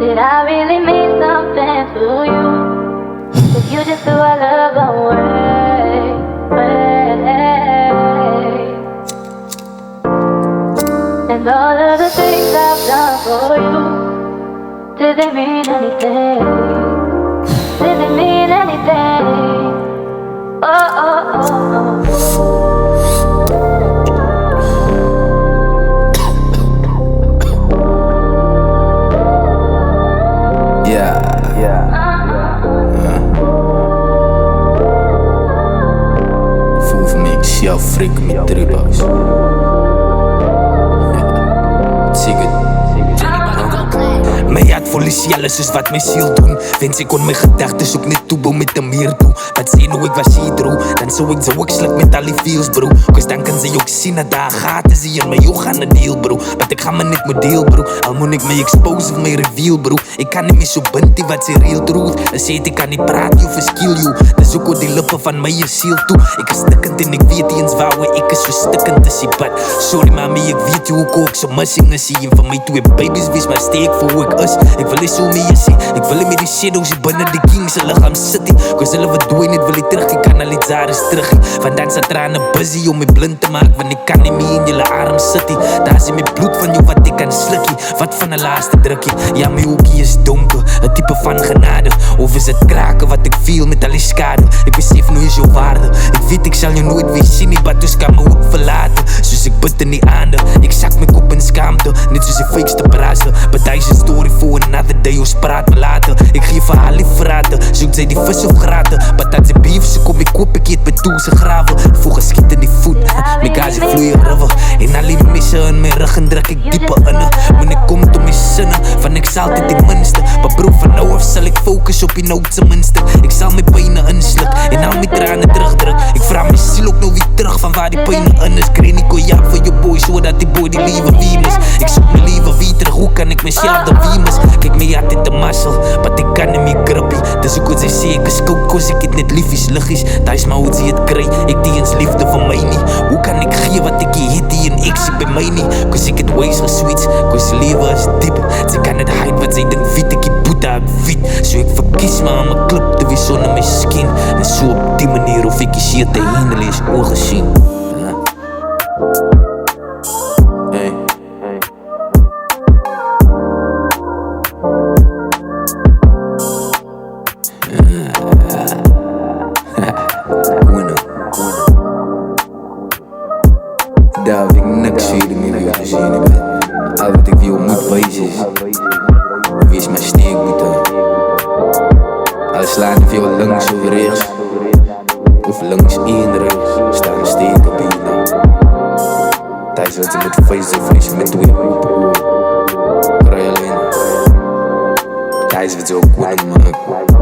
Did I really mean something to you? If you just threw our love away. And all of the things I've done for you, did they mean anything? Did they mean anything? Oh, oh, oh, oh. Voel van mij, ik zie jou frikken met dribbles. My hart vol is alles is wat my siel doen. Wens ek kon my gedagtes ook net toebou met 'n meer toe. Wat sê nou ek was hier droe, dan sou ek sluk met al die feels bro. Cause dan kan sy ook sien dat daar gaat is hier in my oog aan 'n deal bro. Want ek gaan my net met deel bro, al moet ek my expose of my reveal bro. Ek kan nie meer so bind die wat sy real truth. En sê ek kan nie praat jy of skill you. Dis ook oor die lippe van my siel toe. Ek is stikkend en ek weet nie eens waaroor ek is so stikkend is. But sorry mami, ek weet jy ook so missing is hier. En van my twee babies wees maar steek vir hoe ek is. Ek wil nie so mee sê, ek wil nie met die shadows hier binne die king se lichaam sit nie. Cause hulle wat doe net wil die terug, ek kan al die zares terug nie. Want dan sit trane busy om my blind te maak, want ek kan nie meer in julle arm sit nie. Daar is my bloed van jou wat ek kan slikkie, wat van 'n laaste drukkie. Ja, my oogie is donker, 'n tipe van genade. Of is het kraken wat ek feel met al die skade. Ek besef nou is jou waarde, ek weet ek sal jou nooit weer sien nie, but dus kan my ook verlaten. Soos ek bid in die aande, ek sak my kop in skaamte, net soos die fakeste braasle. But hy is a story for another day, ons praat me later. Ek gee vir haar lief verraten, soek sy die vis of graten. But dat sy beef, sy kom ek koop, ek eet met toe sy graven. Voel geskiet in die voet, my gazi vloei river. En al die misse in my rug en druk ek diepe inne. Moet ek kom tot my sinne, van ek sal dit die minste. Maar bro, van nou af sal ek focus op die nood se minste. Ek sal my pyne insluk, en al my trane terugdruk. Ek vraag my siel ook nou weer terug, van waar die pyne in is. Kry nie kojak vir jou boy, so dat die boy die liewe wie mis. Ek soek my liewe wie terug, hoe kan ek myself de wie mis? Kijk my hart het 'n muscle, but ek kan nie meer grippie. Dis ook wat sy sê, ek is koud, cause ek het net liefies liggies. Daai's maar hoe sy het kry, ek die eens liefde van my nie. Hoe kan ek gee wat ek het die en ek sê by my nie? Cause ek het ways gesweets, cause lewe is diep. Sy kan het hide wat sy dink, weet ek die boete ek weet. So ek verkies maar om 'n klip te wees sonder my skin. En so op die manier of ek die shit te handle is oorgesien. Daar heb ik niks verder meer willen zien. Al wat ik wil moet wijzen is, wees maar steek moeten. Al slaan er veel links of rechts, of links één rechts, staan steken op je naam. Thuis wat ze met face met twee open oren. Krijg alleen, thuis wat ze ook kunnen maken.